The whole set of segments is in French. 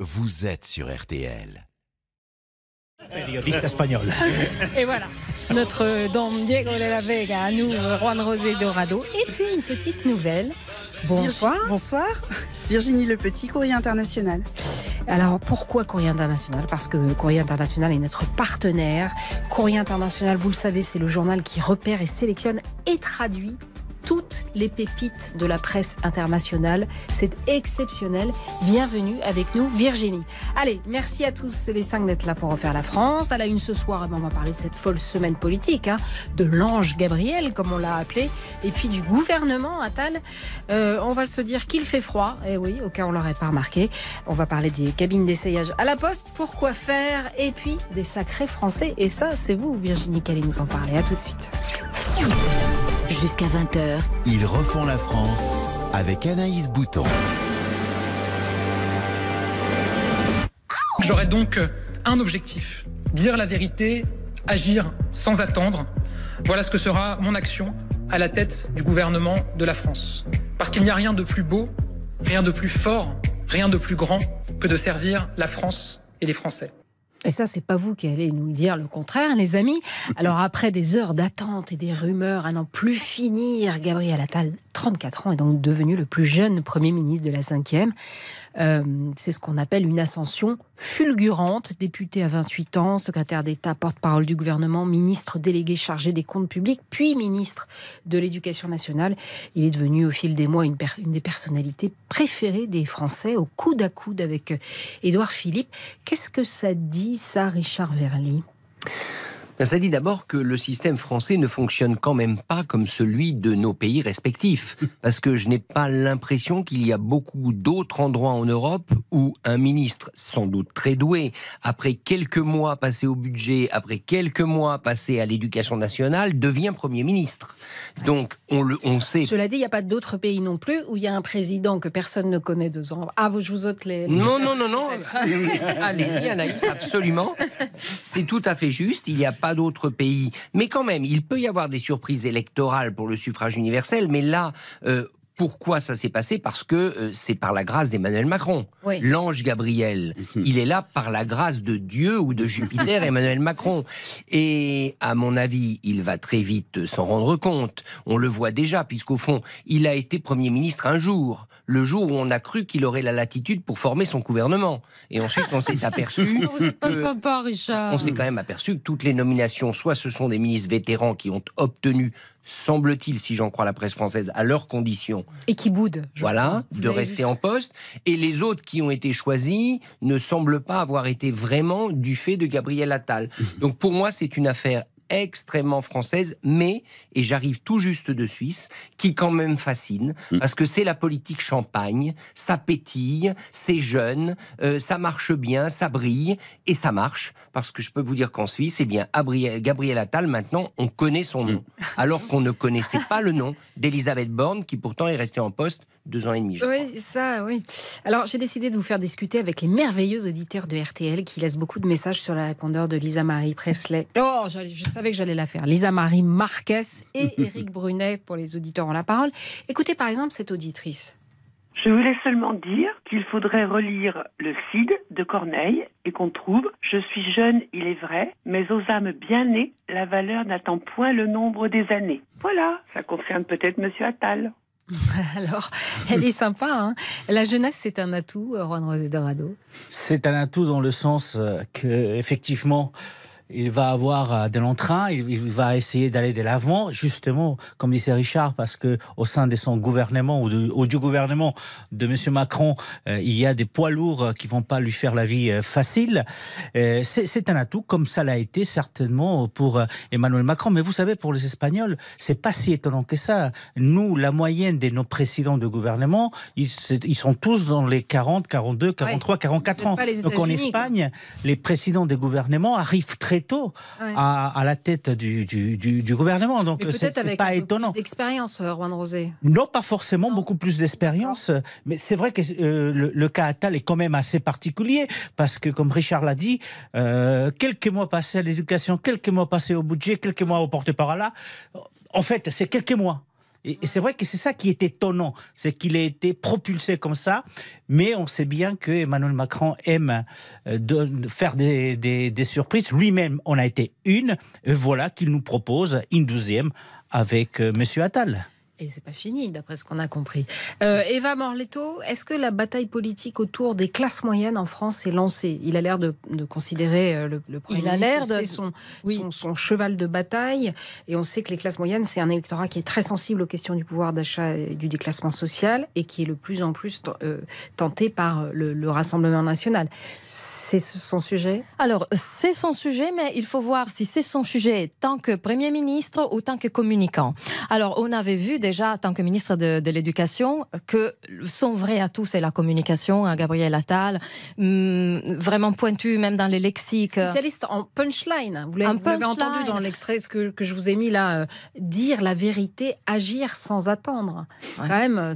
vous êtes sur RTL. Periodiste espagnol. Et voilà, notre Don Diego de la Vega, à nous, Juan José Dorado. Et puis une petite nouvelle. Bonsoir. Bonsoir. Virginie Le Petit, Courrier International. Alors pourquoi Courrier International ? Parce que Courrier International est notre partenaire. Courrier International, vous le savez, c'est le journal qui repère et sélectionne et traduit toutes les pépites de la presse internationale. C'est exceptionnel. Bienvenue avec nous, Virginie. Allez, merci à tous les 5 d'être là pour refaire la France. À la une ce soir, on va parler de cette folle semaine politique, de l'ange Gabriel, comme on l'a appelé, et puis du gouvernement Attal. On va se dire qu'il fait froid, et oui, au cas où on ne l'aurait pas remarqué. On va parler des cabines d'essayage à la Poste, pourquoi faire, et puis des sacrés Français. Et ça, c'est vous, Virginie, qui allez nous en parler. À tout de suite. Jusqu'à 20h. Ils refont la France avec Anaïs Bouton. J'aurai donc un objectif, dire la vérité, agir sans attendre. Voilà ce que sera mon action à la tête du gouvernement de la France. Parce qu'il n'y a rien de plus beau, rien de plus fort, rien de plus grand que de servir la France et les Français. Et ça, c'est pas vous qui allez nous dire le contraire, les amis. Alors, après des heures d'attente et des rumeurs à n'en plus finir, Gabriel Attal, 34 ans, est donc devenu le plus jeune Premier ministre de la 5e. C'est ce qu'on appelle une ascension fulgurante. Député à 28 ans, secrétaire d'État, porte-parole du gouvernement, ministre délégué chargé des comptes publics, puis ministre de l'Éducation nationale. Il est devenu au fil des mois une des personnalités préférées des Français, au coude à coude avec Édouard Philippe. Qu'est-ce que ça dit, ça, Richard Verly ? Ça dit d'abord que le système français ne fonctionne quand même pas comme celui de nos pays respectifs. Parce que je n'ai pas l'impression qu'il y a beaucoup d'autres endroits en Europe où un ministre, sans doute très doué, après quelques mois passés au budget, après quelques mois passés à l'éducation nationale, devient Premier ministre. Donc, on sait... Cela dit, il n'y a pas d'autres pays non plus où il y a un président que personne ne connaît 2 ans. Ah, je vous ôte les... Non. Allez-y, Anaïs, absolument. C'est tout à fait juste. Il n'y a pas d'autres pays. Mais quand même, il peut y avoir des surprises électorales pour le suffrage universel. Mais là, pourquoi ça s'est passé ? Parce que c'est par la grâce d'Emmanuel Macron. Oui. L'ange Gabriel, il est là par la grâce de Dieu ou de Jupiter, Emmanuel Macron. Et à mon avis, il va très vite s'en rendre compte. On le voit déjà, puisqu'au fond, il a été Premier ministre un jour. Le jour où on a cru qu'il aurait la latitude pour former son gouvernement. Et ensuite, on s'est aperçu... Vous n'êtes pas sympa, Richard. On s'est quand même aperçu que toutes les nominations, soit ce sont des ministres vétérans qui ont obtenu, semble-t-il, si j'en crois la presse française, à leurs conditions. Et qui boudent. Voilà, de rester en poste. Et les autres qui ont été choisis ne semblent pas avoir été vraiment du fait de Gabriel Attal. Donc pour moi, c'est une affaire extrêmement française, mais, et j'arrive tout juste de Suisse, qui quand même fascine, parce que c'est la politique champagne, ça pétille, c'est jeune, ça marche bien, ça brille, et ça marche, parce que je peux vous dire qu'en Suisse, eh bien, Gabriel Attal, maintenant, on connaît son nom, alors qu'on ne connaissait pas le nom d'Elisabeth Borne, qui pourtant est restée en poste 2 ans et demi, je crois. Oui, ça, oui. Alors, j'ai décidé de vous faire discuter avec les merveilleux auditeurs de RTL qui laissent beaucoup de messages sur le répondeur de Lisa Marie Presley. Oh, je savais que j'allais la faire. Lisa Marie Marquez et Éric Brunet, pour les auditeurs ont la parole. Écoutez, par exemple, cette auditrice. Je voulais seulement dire qu'il faudrait relire le Cid de Corneille et qu'on trouve « Je suis jeune, il est vrai, mais aux âmes bien nées, la valeur n'attend point le nombre des années. » Voilà, ça concerne peut-être Monsieur Attal. Alors, elle est sympa, hein. La jeunesse, c'est un atout, Juan José Dorado. C'est un atout dans le sens que, effectivement, il va avoir de l'entrain, il va essayer d'aller de l'avant, justement, comme disait Richard, parce que au sein de son gouvernement ou du gouvernement de M. Macron, il y a des poids lourds qui vont pas lui faire la vie facile. C'est un atout, comme ça l'a été certainement pour Emmanuel Macron. Mais vous savez, pour les Espagnols, c'est pas si étonnant que ça. Nous, la moyenne de nos présidents de gouvernement, ils sont tous dans les 40, 42, 43, 44 ans. Donc en Espagne, les présidents des gouvernements arrivent très tôt à la tête du gouvernement. Donc c'est pas étonnant. Plus d'expérience, Juan José. Non, pas forcément, beaucoup plus d'expérience. Mais c'est vrai que le cas Attal est quand même assez particulier parce que, comme Richard l'a dit, quelques mois passés à l'éducation, quelques mois passés au budget, quelques mois au porte-parole là. En fait, c'est quelques mois. Et c'est vrai que c'est ça qui est étonnant, c'est qu'il a été propulsé comme ça, mais on sait bien que Emmanuel Macron aime faire des surprises. Lui-même en a été une, et voilà qu'il nous propose une 12e avec Monsieur Attal. Et c'est pas fini, d'après ce qu'on a compris. Eva Morletto, est-ce que la bataille politique autour des classes moyennes en France est lancée? Il a l'air de considérer le Premier ministre, c'est son cheval de bataille. Et on sait que les classes moyennes, c'est un électorat qui est très sensible aux questions du pouvoir d'achat et du déclassement social, et qui est de plus en plus tenté par le Rassemblement national. C'est son sujet? Alors, c'est son sujet, mais il faut voir si c'est son sujet tant que Premier ministre ou tant que communicant. Alors, on avait vu déjà, en tant que ministre de l'Éducation, que son vrai atout, c'est la communication. Gabriel Attal, vraiment pointu, même dans les lexiques. Spécialiste en punchline. Vous l'avez entendu dans l'extrait que je vous ai mis là. Dire la vérité, agir sans attendre. Ouais. Quand même,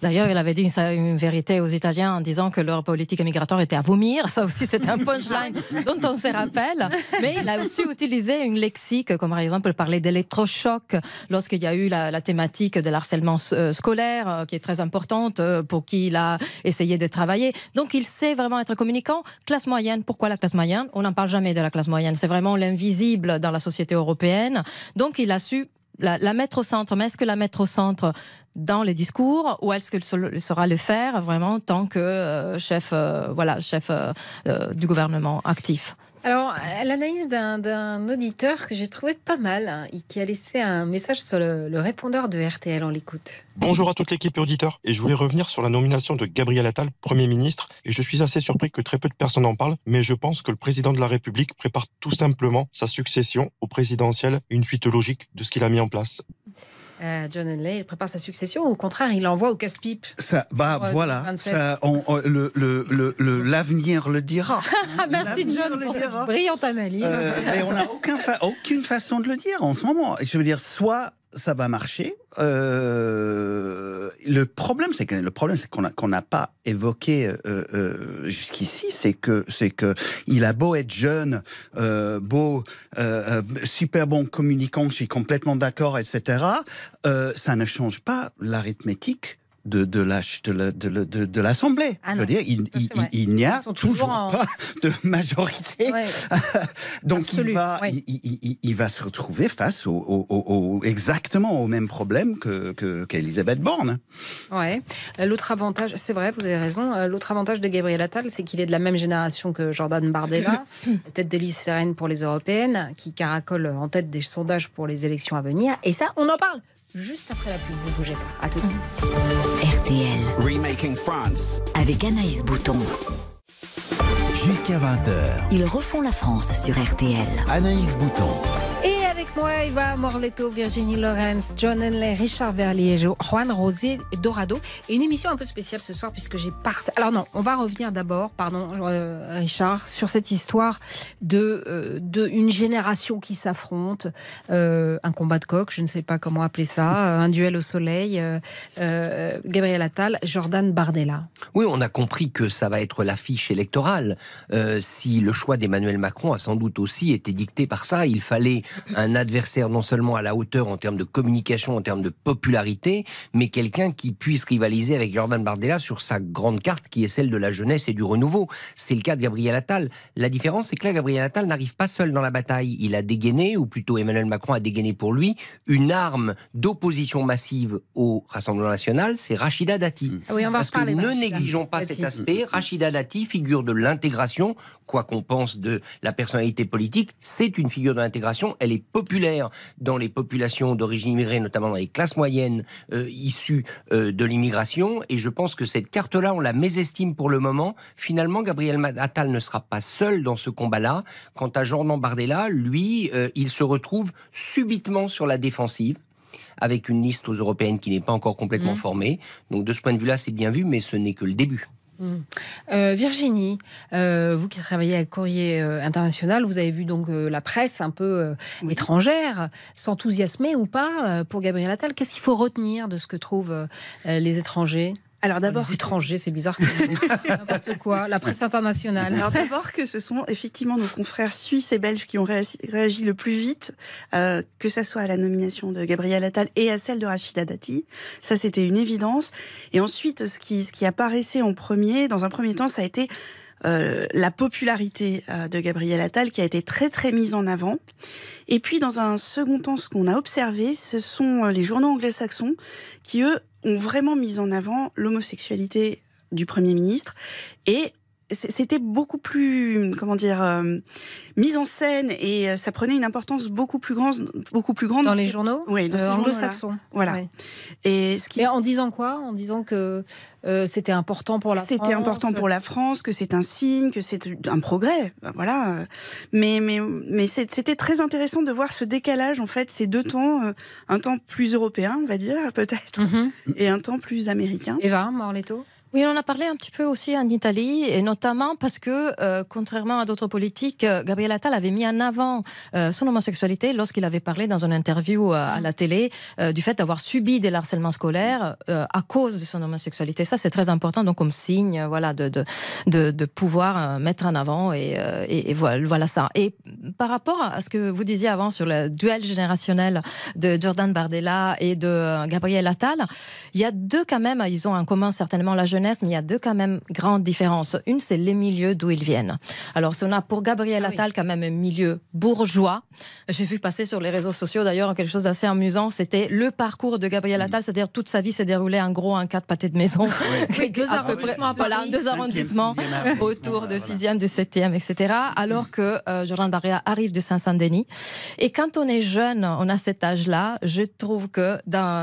D'ailleurs, il avait dit une vérité aux Italiens en disant que leur politique migratoire était à vomir. Ça aussi, c'est un punchline dont on se rappelle. Mais il a aussi utilisé une lexique, comme par exemple parler d'électrochoc, lorsqu'il y a eu la thématique de l'harcèlement scolaire, qui est très importante, pour qui il a essayé de travailler. Donc, il sait vraiment être communicant. Classe moyenne, pourquoi la classe moyenne? On n'en parle jamais de la classe moyenne. C'est vraiment l'invisible dans la société européenne. Donc, il a su la mettre au centre. Mais est-ce que la mettre au centre dans les discours, ou est-ce qu'il saura le faire vraiment tant que chef du gouvernement actif? Alors, l'analyse d'un auditeur que j'ai trouvé pas mal, qui a laissé un message sur le répondeur de RTL, on l'écoute. Bonjour à toute l'équipe auditeur, et je voulais revenir sur la nomination de Gabriel Attal, Premier ministre, et je suis assez surpris que très peu de personnes en parlent, mais je pense que le président de la République prépare tout simplement sa succession au présidentiel, une suite logique de ce qu'il a mis en place. John Henley, il prépare sa succession, ou au contraire, il l'envoie au casse-pipe. L'avenir le dira. Merci John pour cette brillante analyse. Mais on n'a aucune façon de le dire en ce moment. Je veux dire, soit ça va marcher. Le problème, c'est qu'on n'a pas évoqué jusqu'ici, c'est que il a beau être jeune, super bon communicant, je suis complètement d'accord, etc. Ça ne change pas l'arithmétique de l'Assemblée. Ah, je veux dire, il n'y a toujours pas de majorité. Ouais. Donc il va se retrouver face exactement au même problème qu'Elisabeth Borne. Ouais. L'autre avantage, c'est vrai, vous avez raison, l'autre avantage de Gabriel Attal, c'est qu'il est de la même génération que Jordan Bardella, tête de liste sereine pour les européennes, qui caracole en tête des sondages pour les élections à venir. Et ça, on en parle juste après la pub, vous bougez pas. À tout de suite. RTL. Remaking France. Avec Anaïs Bouton. Jusqu'à 20h. Ils refont la France sur RTL. Anaïs Bouton. Et avec moi, Eva Morletto, Virginie Lorenz, John Henley, Richard Verlier, Juan Rosé Dorado. Et une émission un peu spéciale ce soir puisque j'ai Alors non, on va revenir d'abord, Richard, sur cette histoire de une génération qui s'affronte, un combat de coq, je ne sais pas comment appeler ça, un duel au soleil, Gabriel Attal, Jordan Bardella. Oui, on a compris que ça va être l'affiche électorale. Si le choix d'Emmanuel Macron a sans doute aussi été dicté par ça, il fallait un adversaire non seulement à la hauteur en termes de communication, en termes de popularité, mais quelqu'un qui puisse rivaliser avec Jordan Bardella sur sa grande carte qui est celle de la jeunesse et du renouveau. C'est le cas de Gabriel Attal. La différence, c'est que là, Gabriel Attal n'arrive pas seul dans la bataille. Il a dégainé, ou plutôt Emmanuel Macron a dégainé pour lui, une arme d'opposition massive au Rassemblement national, c'est Rachida Dati. Oui, on va Parce que ne négligeons pas cet aspect. Rachida Dati, figure de l'intégration, quoi qu'on pense de la personnalité politique, c'est une figure de l'intégration. Elle est populaire dans les populations d'origine immigrée, notamment dans les classes moyennes issues de l'immigration. Et je pense que cette carte-là, on la mésestime pour le moment. Finalement, Gabriel Attal ne sera pas seul dans ce combat-là. Quant à Jordan Bardella, lui, il se retrouve subitement sur la défensive, avec une liste aux européennes qui n'est pas encore complètement formée. Donc de ce point de vue-là, c'est bien vu, mais ce n'est que le début. Virginie, vous qui travaillez à Courrier International, vous avez vu donc la presse un peu étrangère s'enthousiasmer ou pas pour Gabriel Attal. Qu'est-ce qu'il faut retenir de ce que trouvent les étrangers ? Alors d'abord, les étrangers, c'est bizarre, n'importe quoi. La presse internationale. Alors d'abord que ce sont effectivement nos confrères suisses et belges qui ont réagi le plus vite, que ce soit à la nomination de Gabriel Attal et à celle de Rachida Dati. Ça, c'était une évidence. Et ensuite, ce qui apparaissait dans un premier temps, ça a été la popularité de Gabriel Attal qui a été très très mise en avant. Et puis dans un second temps, ce qu'on a observé, ce sont les journaux anglo-saxons qui, eux, ont vraiment mis en avant l'homosexualité du Premier ministre. Et c'était beaucoup plus, mise en scène, et ça prenait une importance beaucoup plus grande. Dans les journaux ? Oui, dans ces anglo-saxons. Voilà. Ouais. Et en disant quoi ? En disant que c'était important pour la France. C'était important pour la France, que c'est un signe, que c'est un progrès. Voilà. Mais c'était très intéressant de voir ce décalage, en fait, ces deux temps, un temps plus européen, on va dire, peut-être, et un temps plus américain. Eva Morletto ? Oui, on en a parlé un petit peu aussi en Italie, et notamment parce que, contrairement à d'autres politiques, Gabriel Attal avait mis en avant son homosexualité lorsqu'il avait parlé dans une interview à la télé du fait d'avoir subi des harcèlements scolaires à cause de son homosexualité. Ça, c'est très important, donc comme signe, voilà, de pouvoir mettre en avant et voilà ça. Et par rapport à ce que vous disiez avant sur le duel générationnel de Jordan Bardella et de Gabriel Attal, il y a deux quand même, ils ont en commun certainement la jeunesse, mais il y a deux quand même grandes différences. Une, c'est les milieux d'où ils viennent. Alors, on a pour Gabriel Attal quand même un milieu bourgeois. J'ai vu passer sur les réseaux sociaux d'ailleurs quelque chose d'assez amusant. C'était le parcours de Gabriel Attal, c'est-à-dire toute sa vie s'est déroulée en gros en 4 pâtés de maison. Oui, 2 arrondissements, voilà, 2 arrondissements autour de 6e, de 7e, etc. Alors que Jordan Bardella arrive de Saint-Saint-Denis. Et quand on est jeune, on a cet âge-là, je trouve que,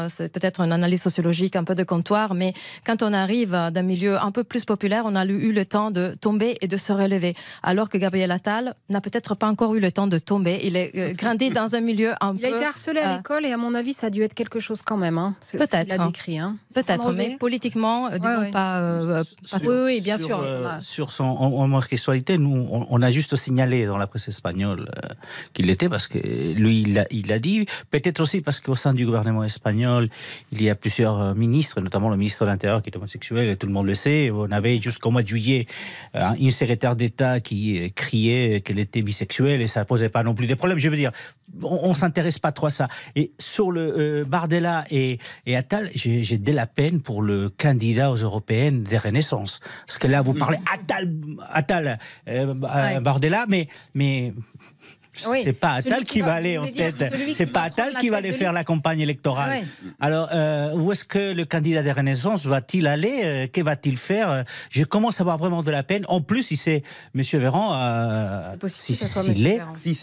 c'est peut-être une analyse sociologique un peu de comptoir, mais quand on arrive d'un milieu un peu plus populaire, on a eu le temps de tomber et de se relever. Alors que Gabriel Attal n'a peut-être pas encore eu le temps de tomber. Il est grandi dans un milieu un peu... Il a été harcelé à l'école et à mon avis, ça a dû être quelque chose quand même. Hein. Peut-être. Il a décrit. Hein. Peut-être, mais politiquement, disons pas... Oui, bien sûr. Sur son homosexualité, nous, on a juste signalé dans la presse espagnole qu'il l'était, parce que lui, il l'a dit. Peut-être aussi parce qu'au sein du gouvernement espagnol, il y a plusieurs ministres, notamment le ministre de l'Intérieur qui est homosexuel, et tout le monde le sait. On avait jusqu'au mois de juillet une secrétaire d'État qui criait qu'elle était bisexuelle, et ça ne posait pas non plus des problèmes. Je veux dire, on ne s'intéresse pas trop à ça. Et sur le Bardella et Attal, j'ai de la peine pour le candidat aux européennes des Renaissances. Parce que là, vous parlez Attal, Bardella, mais oui, c'est pas Attal qui va aller en tête. C'est pas Attal qui va aller faire la campagne électorale. Ouais. Alors, où est-ce que le candidat des Renaissances va-t-il aller? Que va-t-il faire? Je commence à avoir vraiment de la peine. En plus, si c'est M. Véran, si c'est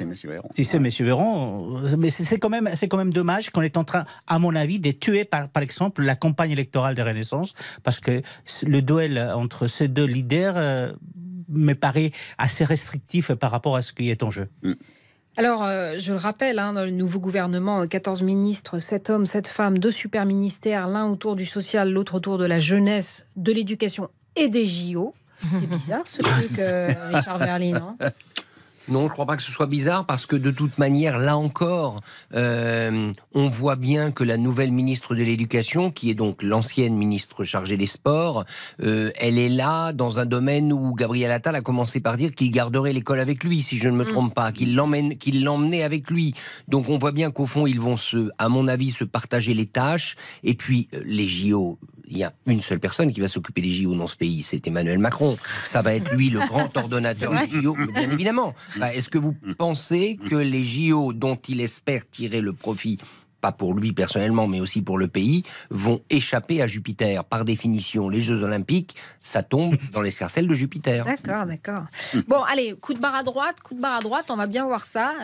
M. Véran. Si c'est M. Véran, mais c'est quand même dommage qu'on est en train, à mon avis, de tuer, par exemple, la campagne électorale des Renaissances, parce que le duel entre ces deux leaders me paraît assez restrictif par rapport à ce qui est en jeu. Alors, je le rappelle, dans le nouveau gouvernement, 14 ministres, 7 hommes, 7 femmes, 2 super ministères, l'un autour du social, l'autre autour de la jeunesse, de l'éducation et des JO. C'est bizarre ce truc, Richard Verly, non ? Non, je ne crois pas que ce soit bizarre, parce que de toute manière, là encore, on voit bien que la nouvelle ministre de l'Éducation, qui est donc l'ancienne ministre chargée des Sports, elle est là dans un domaine où Gabriel Attal a commencé par dire qu'il garderait l'école avec lui, si je ne me trompe pas, qu'il l'emmenait avec lui. Donc on voit bien qu'au fond, ils vont à mon avis, se partager les tâches. Et puis, les JO... Il y a une seule personne qui va s'occuper des JO dans ce pays, c'est Emmanuel Macron. Ça va être lui le grand ordonnateur des JO, bien évidemment. Est-ce que vous pensez que les JO, dont il espère tirer le profit, pas pour lui personnellement, mais aussi pour le pays, vont échapper à Jupiter? Par définition, les Jeux Olympiques, ça tombe dans l'escarcelle de Jupiter. D'accord. Bon, allez, coup de barre à droite, on va bien voir ça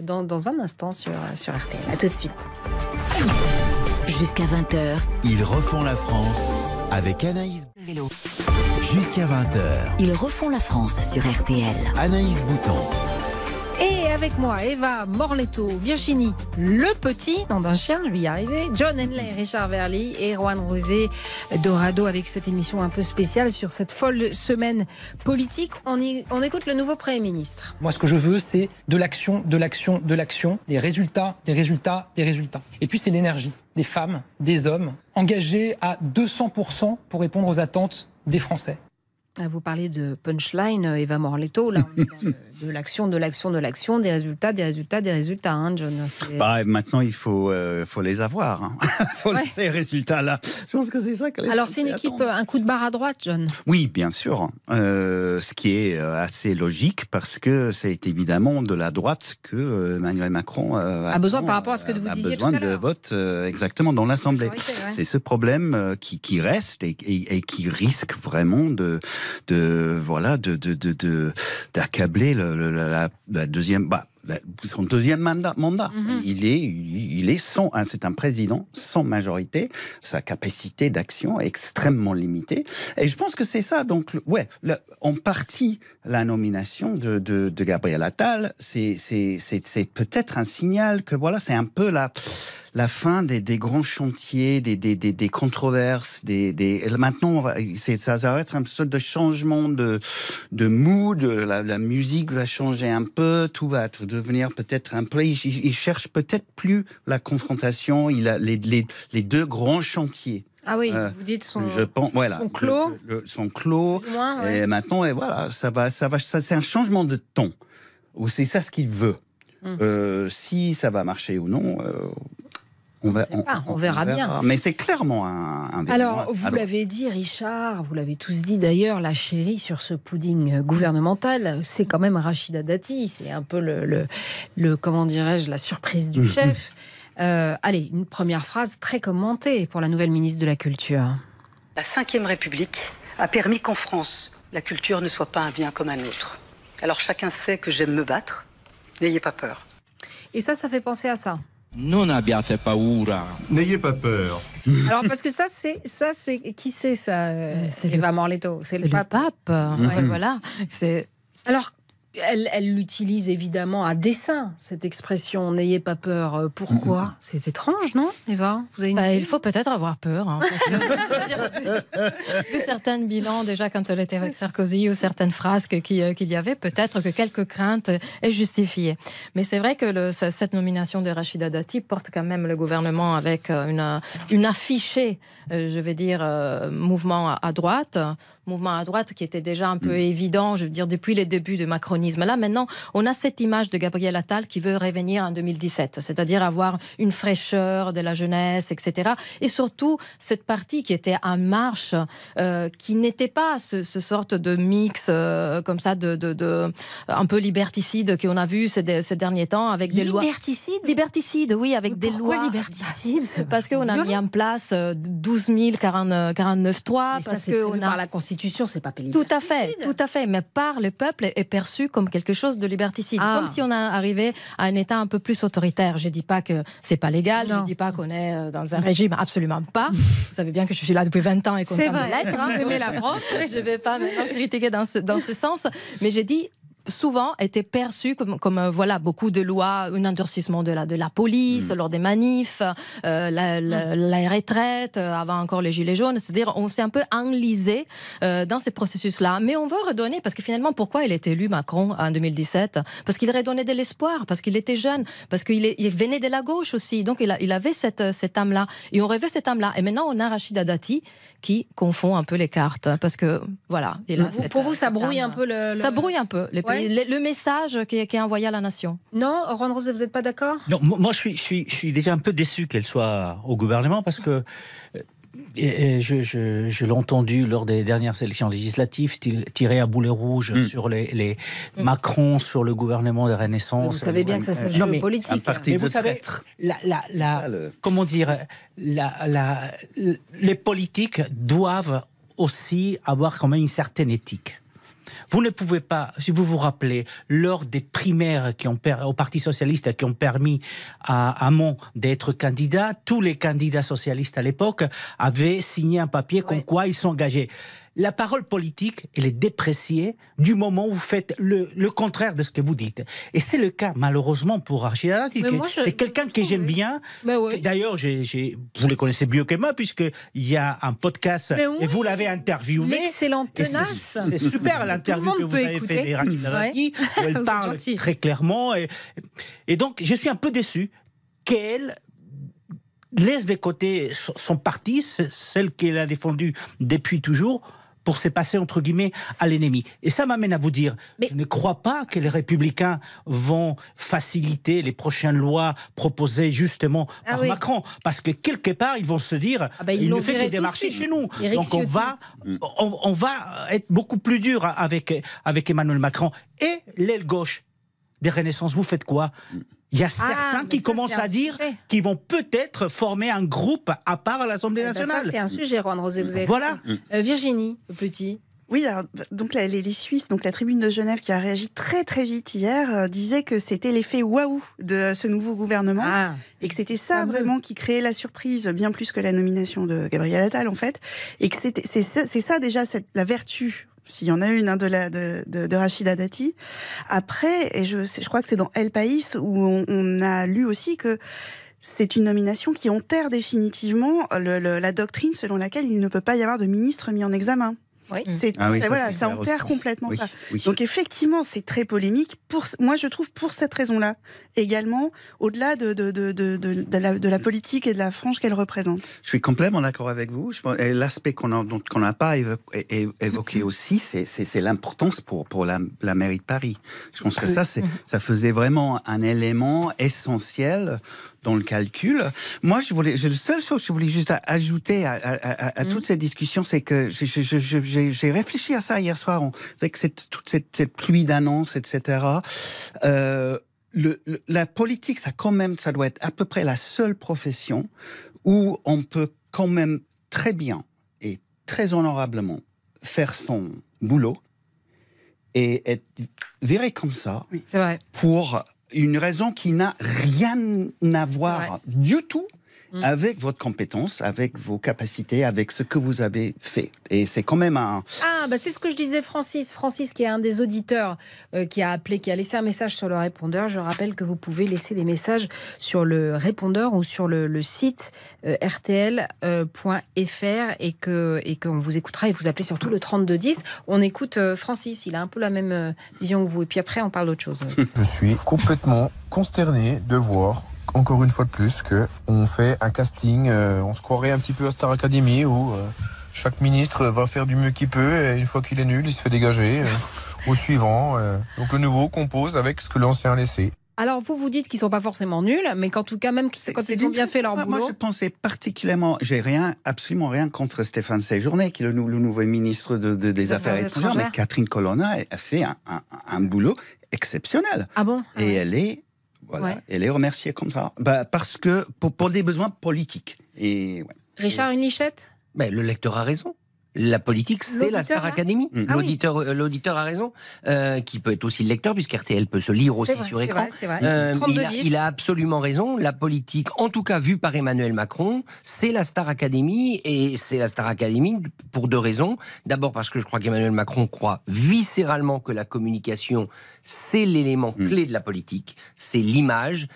dans un instant sur RTL. À tout de suite. Jusqu'à 20h. Ils refont la France avec Anaïs Vélo. Jusqu'à 20h. Ils refont la France sur RTL. Anaïs Bouton. Et avec moi, Eva Morletto, Virginie Le Petit, nom d'un chien, je vais y arriver, John Henley, Richard Verly et Juan José Dorado avec cette émission un peu spéciale sur cette folle semaine politique. On écoute le nouveau Premier ministre. Moi, ce que je veux, c'est de l'action, de l'action, de l'action, des résultats, des résultats, des résultats. Et puis, c'est l'énergie des femmes, des hommes, engagés à 200% pour répondre aux attentes des Français. Vous parlez de punchline, Eva Morletto, là on est dans de l'action, de l'action, de l'action, des résultats, des résultats, des résultats, hein, John. Maintenant, il faut les avoir. Hein. Faut ces résultats-là. Je pense que c'est ça que les Alors, c'est une équipe, un coup de barre à droite, John. Oui, bien sûr. Ce qui est assez logique, parce que c'est évidemment de la droite que Emmanuel Macron a besoin par rapport à ce que vous disiez tout à l'heure. A besoin de vote exactement dans l'Assemblée. Ouais. C'est ce problème qui reste et qui risque vraiment d'accabler la deuxième, son deuxième mandat. Mm-hmm. C'est un président sans majorité, sa capacité d'action est extrêmement limitée. Et je pense que c'est ça. Donc, en partie, la nomination de Gabriel Attal, c'est peut-être un signal que c'est un peu la fin des grands chantiers, des controverses, maintenant, ça va être un sorte de changement de mood, la musique va changer un peu, tout va devenir peut-être un peu... Il cherche peut-être plus la confrontation, il a les deux grands chantiers. Ah oui, vous dites sont clos. Sont clos. Moins, ouais. Et maintenant, c'est un changement de ton. Ou c'est ça ce qu'il veut. Si ça va marcher ou non... On verra bien. Mais c'est clairement un Alors, vous l'avez dit, Richard, vous l'avez tous dit d'ailleurs, la chérie sur ce pudding gouvernemental, c'est quand même Rachida Dati. C'est un peu comment dirais-je, la surprise du chef. Allez, une première phrase très commentée pour la nouvelle ministre de la Culture. La Ve République a permis qu'en France, la culture ne soit pas un bien comme un autre. Alors chacun sait que j'aime me battre. N'ayez pas peur. Et ça fait penser à ça. Non abbiate paura. N'ayez pas peur. Alors parce que ça c'est qui c'est ça C'est Eva Morletto, c'est le pape. Ouais, voilà. Alors elle l'utilise évidemment à dessein, cette expression, n'ayez pas peur. Pourquoi ? C'est étrange, non, Eva ? Vous avez il faut peut-être avoir peur. Hein, vu certains bilans, déjà, quand elle était avec Sarkozy, ou certaines phrases qu'il y avait, peut-être que quelques craintes est justifiées. Mais c'est vrai que cette nomination de Rachida Dati porte quand même le gouvernement avec une affichée, je vais dire, mouvement à droite. Mouvement à droite qui était déjà un peu évident, je veux dire, depuis les débuts du macronisme. Là, maintenant, on a cette image de Gabriel Attal qui veut revenir en 2017, c'est-à-dire avoir une fraîcheur de la jeunesse, etc. Et surtout, cette partie qui était en marche, qui n'était pas ce sorte de mix comme ça, un peu liberticide qu'on a vu ces derniers temps avec des lois... Liberticide, oui, avec des lois... Pourquoi liberticide ? Parce qu'on a mis en place 12 049.3, parce qu'on a... par la Constitution. C'est pas tout à fait, mais par le peuple est perçu comme quelque chose de liberticide, comme si on arrivait à un État un peu plus autoritaire. Je dis pas que c'est pas légal, je dis pas qu'on est dans un régime, absolument pas. Vous savez bien que je suis là depuis 20 ans et qu'on c'est vrai, vous aimez la France. Je vais pas maintenant critiquer dans ce sens, mais j'ai dit souvent était perçu comme voilà, beaucoup de lois, un endurcissement de la police lors des manifs, la retraite, avant encore les gilets jaunes. C'est-à-dire, on s'est un peu enlisé dans ces processus-là. Mais on veut redonner, parce que finalement, pourquoi il est élu Macron en 2017 ? Parce qu'il redonnait de l'espoir, parce qu'il était jeune, parce qu'il venait de la gauche aussi. Donc, il avait cette âme-là. Et on revêt cette âme-là. Et maintenant, on a Rachida Dati qui confond un peu les cartes. Parce que, voilà. Pour vous, ça brouille un peu Ça brouille un peu. Le message qui est envoyé à la nation. Non, Juan José, vous n'êtes pas d'accord ? Non, moi je suis déjà un peu déçu qu'elle soit au gouvernement parce que je l'ai entendu lors des dernières élections législatives tirer à boulet rouge sur les Macron, sur le gouvernement de Renaissance. Vous savez bien que ça c'est le jeu politique. Mais vous savez, comment dire, les politiques doivent aussi avoir quand même une certaine éthique. Vous ne pouvez pas, si vous vous rappelez, lors des primaires au Parti socialiste qui ont permis à Hamon d'être candidat, tous les candidats socialistes à l'époque avaient signé un papier comme quoi ils s'engageaient. La parole politique, elle est dépréciée du moment où vous faites le contraire de ce que vous dites. Et c'est le cas, malheureusement, pour Rachida Dati. C'est quelqu'un que j'aime bien. D'ailleurs, vous le connaissez mieux que moi, puisqu'il y a un podcast et vous l'avez interviewé. L'excellente tenace. C'est super l'interview que vous avez faite de Rachida Dati. Elle parle très clairement. Et donc, je suis un peu déçu qu'elle laisse de côté son parti, celle qu'elle a défendue depuis toujours, pour se passer, entre guillemets, à l'ennemi. Et ça m'amène à vous dire, je ne crois pas que les Républicains vont faciliter les prochaines lois proposées justement par Macron. Parce que quelque part, ils vont se dire, il ne fait que démarcher chez nous. Donc on va être beaucoup plus dur avec Emmanuel Macron. Et l'aile gauche des Renaissances, vous faites quoi ? Il y a certains qui commencent à dire qu'ils vont peut-être former un groupe à part à l'Assemblée nationale. Ça, c'est un sujet, Juan Rosé, vous avez voilà. Virginie, Petit. Oui, alors, donc les Suisses, donc la Tribune de Genève qui a réagi très très vite hier, disait que c'était l'effet waouh de ce nouveau gouvernement et que c'était ça vraiment qui créait la surprise bien plus que la nomination de Gabriel Attal en fait, et que c'est ça déjà la vertu. S'il y en a une de Rachida Dati. Après, et je crois que c'est dans El País où on a lu aussi que c'est une nomination qui enterre définitivement la doctrine selon laquelle il ne peut pas y avoir de ministre mis en examen. Oui. Ça enterre complètement ça. Oui. Donc effectivement, c'est très polémique. Moi, je trouve pour cette raison-là, également, au-delà de la politique et de la frange qu'elle représente. Je suis complètement d'accord avec vous. L'aspect qu'on n'a pas évoqué aussi, c'est l'importance pour la mairie de Paris. Je pense que ça faisait vraiment un élément essentiel dans le calcul. Moi, la seule chose que je voulais juste ajouter à toute cette discussion, c'est que j'ai réfléchi à ça hier soir, avec toute cette pluie d'annonces, etc. La politique, ça doit être à peu près la seule profession où on peut quand même très bien et très honorablement faire son boulot et être viré comme ça pour une raison qui n'a rien à voir du tout avec votre compétence, avec vos capacités, avec ce que vous avez fait. Et c'est quand même un... c'est ce que je disais, Francis. Francis, qui est un des auditeurs qui a appelé, qui a laissé un message sur le répondeur. Je rappelle que vous pouvez laisser des messages sur le répondeur ou sur le site rtl.fr et qu'on vous écoutera et vous appelez surtout le 3210. On écoute Francis, il a un peu la même vision que vous. Et puis après, on parle d'autre chose. Je suis complètement consterné de voir encore une fois de plus qu'on fait un casting, on se croirait un petit peu à Star Academy où chaque ministre va faire du mieux qu'il peut et une fois qu'il est nul, il se fait dégager au suivant. Donc le nouveau compose avec ce que l'ancien a laissé. Alors vous dites qu'ils ne sont pas forcément nuls, mais qu'en tout cas, même quand ils ont bien fait leur boulot... Moi, je pensais particulièrement... absolument rien contre Stéphane Séjourné, qui est le nouveau ministre des Affaires étrangères, mais Catherine Colonna a fait un boulot exceptionnel. Ah bon ? Et elle est... elle est remerciée comme ça. Parce que, pour des besoins politiques. Richard, une lichette ? Le lecteur a raison. La politique, c'est la Star Academy. L'auditeur a raison, qui peut être aussi le lecteur, puisqu'RTL peut se lire aussi sur écran. Il a absolument raison. La politique, en tout cas vue par Emmanuel Macron, c'est la Star Academy, et c'est la Star Academy pour deux raisons. D'abord parce que je crois qu'Emmanuel Macron croit viscéralement que la communication, c'est l'élément clé de la politique. C'est l'image,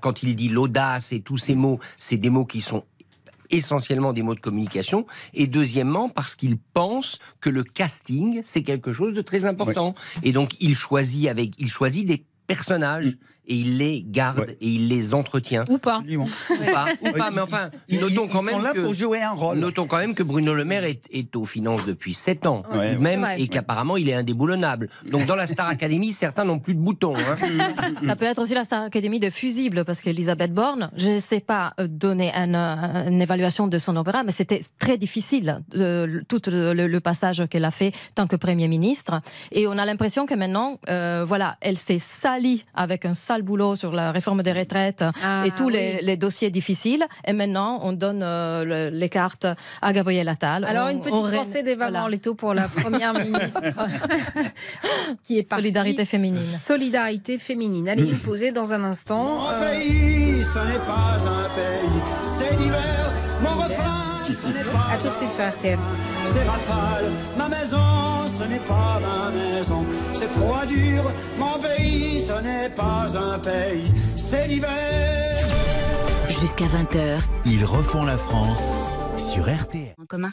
quand il dit l'audace et tous ces mots, c'est des mots qui sont essentiellement des mots de communication, et deuxièmement parce qu'il pense que le casting c'est quelque chose de très important, et donc il choisit des personnages et il les garde et il les entretient. Ou pas. Mais enfin, notons quand même pour jouer un rôle. Notons quand même que Bruno Le Maire est aux finances depuis 7 ans, et qu'apparemment il est indéboulonnable. Donc dans la Star Academy, certains n'ont plus de boutons. Ça peut être aussi la Star Academy de fusibles, parce qu'Elisabeth Borne, je ne sais pas donner une évaluation de son opéra, mais c'était très difficile, tout le passage qu'elle a fait tant que Premier ministre. Et on a l'impression que maintenant, elle s'est salie sali avec un sale boulot sur la réforme des retraites et tous les dossiers difficiles. Et maintenant, on donne les cartes à Gabriel Attal. Alors, une petite pensée d'Eva Morletto pour la première ministre qui est partie. Solidarité féminine. Solidarité féminine. Allez, nous poser dans un instant. Mon pays, ce n'est pas un pays, c'est l'hiver. Mon refrain, ce n'est pas. À tout de suite sur RTL. C'est rafale, ma maison, ce n'est pas ma maison. C'est froid dur, mon pays, ce n'est pas un pays, c'est l'hiver. Jusqu'à 20h. Ils refont la France sur RTL. En commun.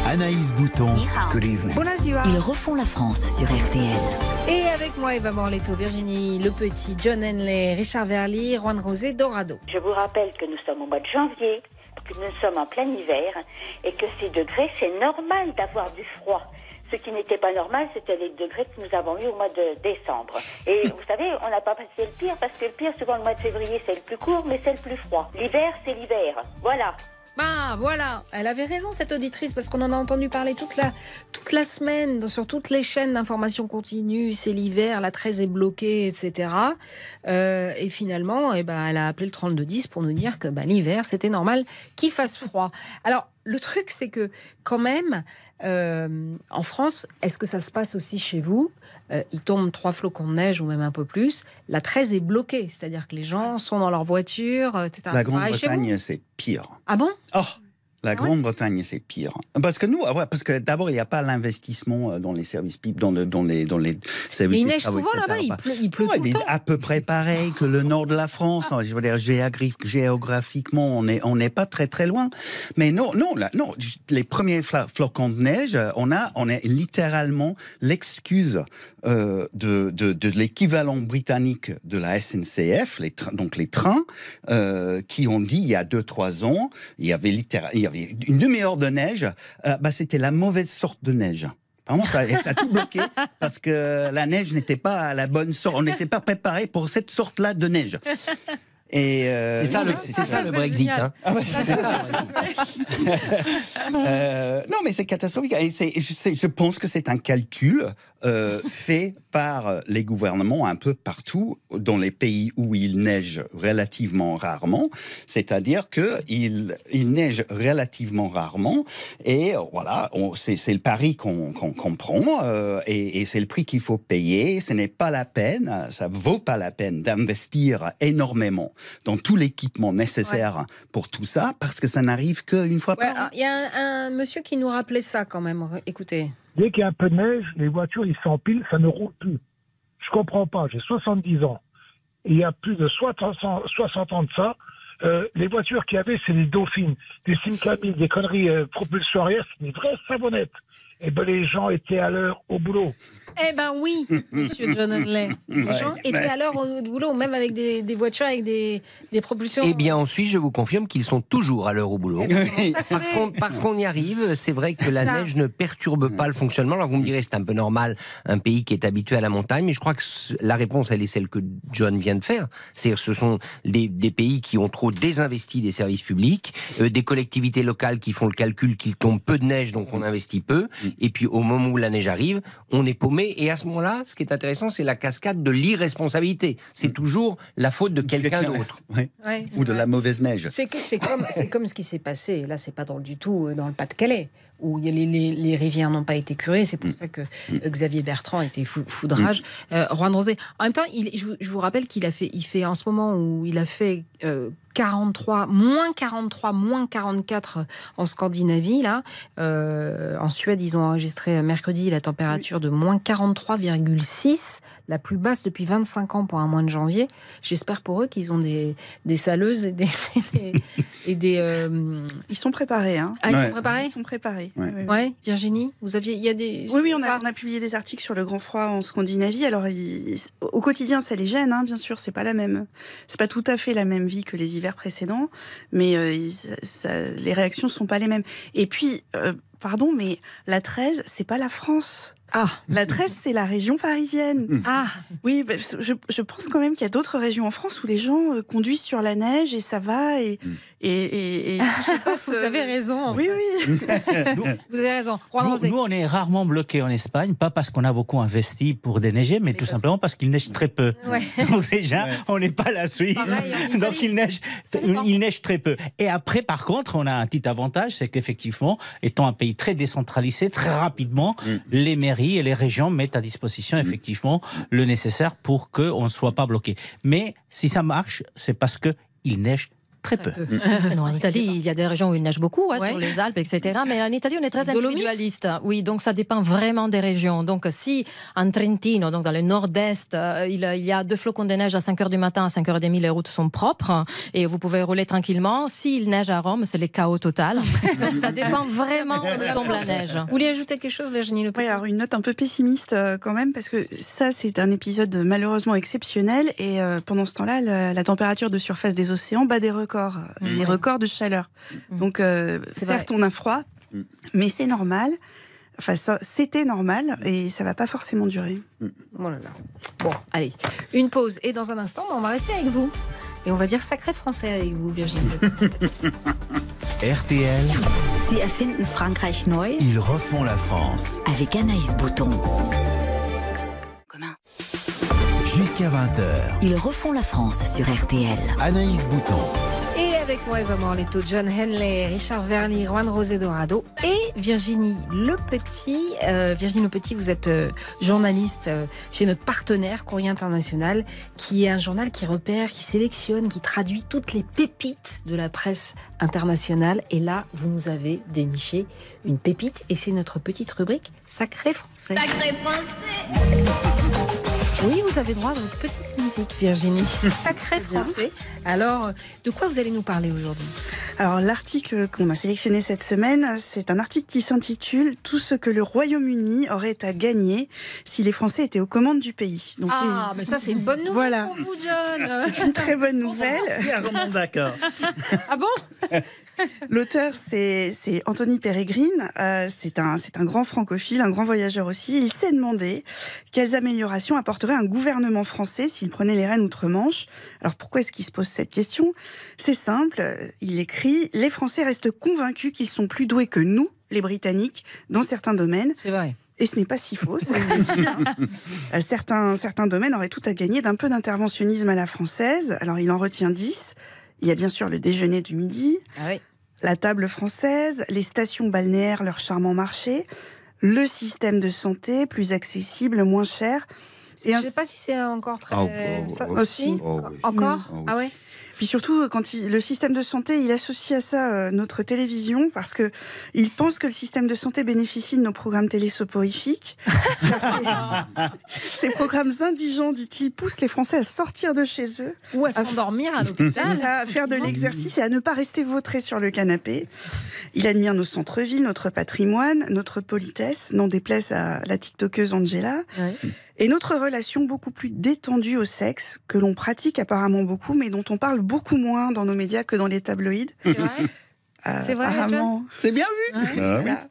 Anaïs Bouton. Ils refont la France sur RTL. Et avec moi, Eva Morletto, Virginie Le Petit, John Henley, Richard Verly, Juan Rosé Dorado. Je vous rappelle que nous sommes au mois de janvier, que nous sommes en plein hiver et que ces degrés, c'est normal d'avoir du froid. Ce qui n'était pas normal, c'était les degrés que nous avons eu au mois de décembre. Et vous savez, on n'a pas passé le pire, parce que le pire, souvent le mois de février, c'est le plus court, mais c'est le plus froid. L'hiver, c'est l'hiver. Voilà. Ben voilà, elle avait raison cette auditrice parce qu'on en a entendu parler toute la semaine sur toutes les chaînes d'information continue, c'est l'hiver, la 13 est bloquée, etc. Et finalement, elle a appelé le 3210 pour nous dire que l'hiver, c'était normal qu'il fasse froid. Alors, le truc, c'est que quand même, en France, est-ce que ça se passe aussi chez vous ? Il tombe 3 flocons de neige ou même un peu plus. La 13 est bloquée, c'est-à-dire que les gens sont dans leur voiture, etc. La Grande-Bretagne, c'est pire. Ah bon ? Oh, la Grande-Bretagne, c'est pire. Parce que nous, parce que d'abord, il n'y a pas l'investissement dans les services publics, dans les services. Mais il neige souvent là-bas, il pleut tout le temps. À peu près pareil que le nord de la France. Je veux dire, géographiquement, on n'est pas très très loin. Mais non, les premiers flocons de neige, on est littéralement l'excuse de l'équivalent britannique de la SNCF, donc les trains, qui ont dit il y a 2-3 ans, il y avait une demi-heure de neige, c'était la mauvaise sorte de neige. Vraiment, ça a tout bloqué parce que la neige n'était pas à la bonne sorte. On n'était pas préparé pour cette sorte-là de neige. Et c'est ça le Brexit. Hein. Non, mais c'est catastrophique. Et je pense que c'est un calcul fait par les gouvernements un peu partout dans les pays où il neige relativement rarement. C'est-à-dire qu'il neige relativement rarement. Et voilà, c'est le pari qu'on prend. Et c'est le prix qu'il faut payer. Ce n'est pas la peine, ça ne vaut pas la peine d'investir énormément dans tout l'équipement nécessaire pour tout ça, parce que ça n'arrive qu'une fois par an. Il y a un monsieur qui nous rappelait ça quand même. Écoutez. Dès qu'il y a un peu de neige, les voitures, ils s'empilent, ça ne roule plus. Je comprends pas, j'ai 70 ans. Et il y a plus de 60 ans de ça. Les voitures qu'il y avait, c'est des Dauphines, des Simca 1000, des conneries propulsion arrière, c'est des vraies savonnettes. Et les gens étaient à l'heure au boulot. Eh ben oui, monsieur John Henley. Les gens étaient à l'heure au boulot, même avec des voitures avec des propulsions. Eh bien, ensuite, je vous confirme qu'ils sont toujours à l'heure au boulot. Parce qu'on y arrive. C'est vrai que la neige ne perturbe pas le fonctionnement. Alors, vous me direz, c'est un peu normal, un pays qui est habitué à la montagne. Mais je crois que la réponse, elle est celle que John vient de faire. C'est-à-dire, ce sont des pays qui ont trop désinvesti des services publics, des collectivités locales qui font le calcul qu'il tombe peu de neige, donc on investit peu. Et puis, au moment où la neige arrive, on est paumé. Et à ce moment-là, ce qui est intéressant, c'est la cascade de l'irresponsabilité. C'est toujours la faute de quelqu'un d'autre. Ou de la mauvaise neige. C'est comme ce qui s'est passé. Là, c'est pas du tout dans le Pas-de-Calais, où les rivières n'ont pas été curées. C'est pour ça que Xavier Bertrand était foudrage. Juan Rosé. En même temps, je vous rappelle qu'il fait en ce moment où il a fait 43, moins 44 en Scandinavie. Là. En Suède, ils ont enregistré mercredi la température de moins 43,6, la plus basse depuis 25 ans pour un mois de janvier. J'espère pour eux qu'ils ont des saleuses et des Ils sont préparés. Hein. Ah, ils sont préparés ? Ils sont préparés. Ouais. Virginie, il y a des... Oui, on a publié des articles sur le grand froid en Scandinavie. Alors, au quotidien, ça les gêne, hein, bien sûr. C'est pas tout à fait la même vie que les hivers précédents, mais les réactions sont pas les mêmes. Et puis, pardon, mais la 13, c'est pas la France. La Tresse, c'est la région parisienne. Ah. Oui, je pense quand même qu'il y a d'autres régions en France où les gens conduisent sur la neige et ça va et tout se passe. Vous avez raison. Oui. Vous avez raison. Nous, on est rarement bloqués en Espagne, pas parce qu'on a beaucoup investi pour déneiger, mais tout simplement parce qu'il neige très peu. Ouais. Donc déjà, on n'est pas la Suisse, donc il neige très peu. Et après, par contre, on a un petit avantage, c'est qu'effectivement, étant un pays très décentralisé, très rapidement, les mairies et les régions mettent à disposition effectivement le nécessaire pour qu'on ne soit pas bloqué. Mais si ça marche, c'est parce qu'il neige très peu. Non, en Italie, il y a des régions où il neige beaucoup, sur les Alpes, etc. Mais en Italie, on est très individualiste. Oui, donc ça dépend vraiment des régions. Donc si en Trentino, donc dans le nord-est, il y a 2 flocons de neige à 5h du matin, à 5h30, les routes sont propres et vous pouvez rouler tranquillement. S'il neige à Rome, c'est le chaos total. Donc ça dépend vraiment où tombe la neige. Vous voulez ajouter quelque chose, Virginie Le Petit ? Oui, alors une note un peu pessimiste quand même, parce que ça, c'est un épisode malheureusement exceptionnel et pendant ce temps-là, la température de surface des océans bat des records, des records de chaleur. Donc, certes, on a froid, mais c'est normal. Enfin, c'était normal et ça ne va pas forcément durer. Oh là là. Bon, allez, une pause. Et dans un instant, on va rester avec vous. Et on va dire sacré français avec vous, Virginie. RTL. Sie erfinden Frankreich neu. Ils refont la France. Avec Anaïs Bouton. Jusqu'à 20h. Ils refont la France sur RTL. Anaïs Bouton. Et avec moi, Eva Morletto, John Henley, Richard Verly, Juan Rosé Dorado et Virginie Le Petit. Virginie Le Petit, vous êtes journaliste chez notre partenaire Courrier International, qui est un journal qui repère, qui sélectionne, qui traduit toutes les pépites de la presse internationale. Et là, vous nous avez déniché une pépite et c'est notre petite rubrique Sacré Français. Sacré Français. Oui, vous avez droit à une petite musique, Virginie. Sacré français. Alors, de quoi vous allez nous parler aujourd'hui ? Alors, l'article qu'on a sélectionné cette semaine, c'est un article qui s'intitule « Tout ce que le Royaume-Uni aurait à gagner si les Français étaient aux commandes du pays ». Donc, mais ça, c'est une bonne nouvelle voilà. pour vous, John. C'est une très bonne nouvelle. D'accord. Ah bon ? L'auteur, c'est Anthony Peregrine. C'est un grand francophile, un grand voyageur aussi. Il s'est demandé quelles améliorations apporterait un gouvernement français s'il prenait les rênes outre-Manche. Alors pourquoi est-ce qu'il se pose cette question ? C'est simple, il écrit « Les Français restent convaincus qu'ils sont plus doués que nous, les Britanniques, dans certains domaines. » C'est vrai. Et ce n'est pas si faux, ça veut dire. Certains domaines auraient tout à gagner d'un peu d'interventionnisme à la française. Alors il en retient 10. Il y a bien sûr le déjeuner du midi, la table française, les stations balnéaires, leur charmant marché, le système de santé, plus accessible, moins cher. Je ne sais pas si c'est encore très... Aussi. Encore ? Ah ouais ? Puis surtout, quand le système de santé, il associe à ça notre télévision, parce que il pense que le système de santé bénéficie de nos programmes télé soporifiques. Ces programmes indigents, dit-il, poussent les Français à sortir de chez eux. Ou à s'endormir à l'hôpital. À faire de l'exercice et à ne pas rester vautrés sur le canapé. Il admire nos centres-villes, notre patrimoine, notre politesse, n'en déplaise à la tiktokeuse Angela. Ouais. Et notre relation beaucoup plus détendue au sexe, que l'on pratique apparemment beaucoup, mais dont on parle beaucoup moins dans nos médias que dans les tabloïds. C'est vrai. C'est vrai, apparemment. C'est bien vu. Ouais. Voilà.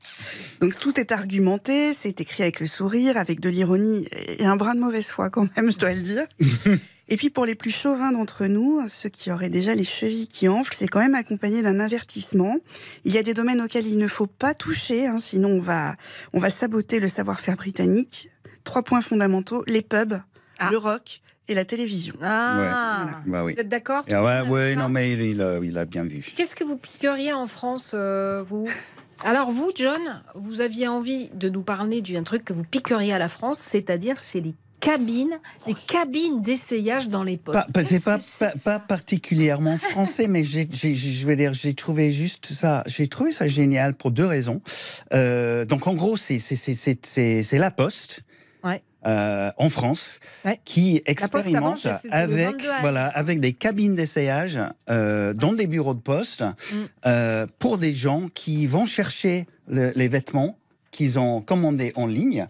Donc tout est argumenté, c'est écrit avec le sourire, avec de l'ironie et un brin de mauvaise foi quand même, je dois le dire. Et puis pour les plus chauvins d'entre nous, ceux qui auraient déjà les chevilles qui enflent, c'est quand même accompagné d'un avertissement. Il y a des domaines auxquels il ne faut pas toucher, sinon on va saboter le savoir-faire britannique. 3 points fondamentaux, les pubs, le rock et la télévision. Ah, voilà. Vous êtes d'accord ? Oui, non, mais il a bien vu. Qu'est-ce que vous piqueriez en France, vous ? Alors vous, John, vous aviez envie de nous parler d'un truc que vous piqueriez à la France, c'est-à-dire c'est les cabines d'essayage dans les postes. C'est pas particulièrement français, mais j'ai trouvé ça génial pour 2 raisons. Donc en gros, c'est la Poste. Ouais. En France, qui expérimente avec des cabines d'essayage dans des bureaux de poste pour des gens qui vont chercher les vêtements qu'ils ont commandés en ligne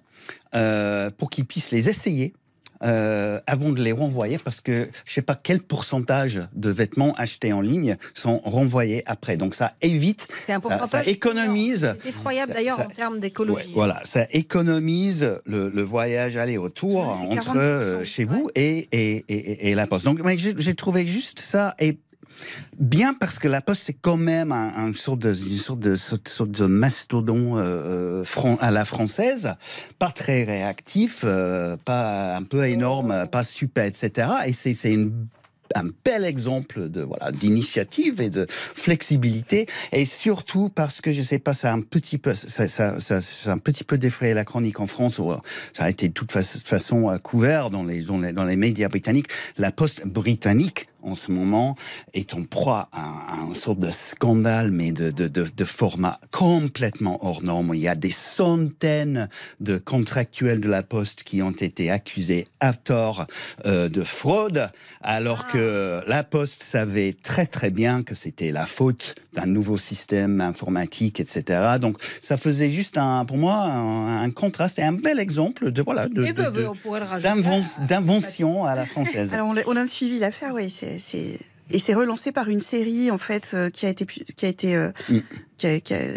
pour qu'ils puissent les essayer avant de les renvoyer, parce que je ne sais pas quel pourcentage de vêtements achetés en ligne sont renvoyés après. Donc ça évite, ça économise. C'est effroyable d'ailleurs en termes d'écologie. Ouais, voilà, ça économise le voyage aller-retour entre chez vous et la Poste. Donc j'ai trouvé juste ça bien, parce que la Poste, c'est quand même une sorte de mastodon à la française, pas très réactif, pas un peu énorme, pas super, etc. Et c'est un bel exemple d'initiative et de flexibilité, et surtout parce que je sais pas, ça a un petit peu défrayé la chronique en France, où ça a été de toute façon couvert dans les médias britanniques. La Poste britannique en ce moment est en proie à une sorte de scandale, mais de format complètement hors norme. Il y a des centaines de contractuels de la Poste qui ont été accusés à tort de fraude, alors que la Poste savait très très bien que c'était la faute d'un nouveau système informatique, etc. Donc ça faisait juste pour moi un contraste et un bel exemple d'invention à la française. Alors on a suivi l'affaire, oui. Et c'est relancé par une série en fait qui a été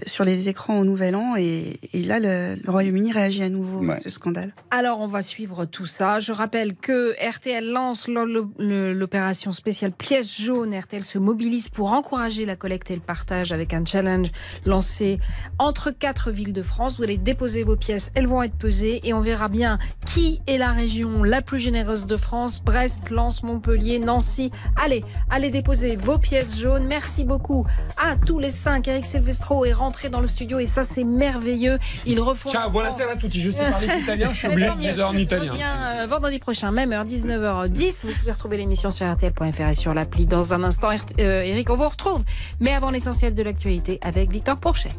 sur les écrans au Nouvel An, et là le Royaume-Uni réagit à nouveau à ce scandale. Alors on va suivre tout ça. Je rappelle que RTL lance l'opération spéciale pièce jaune. RTL se mobilise pour encourager la collecte et le partage avec un challenge lancé entre 4 villes de France. Vous allez déposer vos pièces, elles vont être pesées et on verra bien qui est la région la plus généreuse de France. Brest, Lens, Montpellier, Nancy. Allez déposer vos pièces jaunes. Merci beaucoup à tous les 5. Eric Silvestro est rentré dans le studio et ça c'est merveilleux. Ils refont. Ciao, buonasera a tutti. Je sais parler italien, je suis obligé de dire en italien. Vendredi prochain, même heure, 19h10. Vous pouvez retrouver l'émission sur RTL.fr et sur l'appli. Dans un instant, Eric, on vous retrouve. Mais avant l'essentiel de l'actualité avec Victor Pourchet.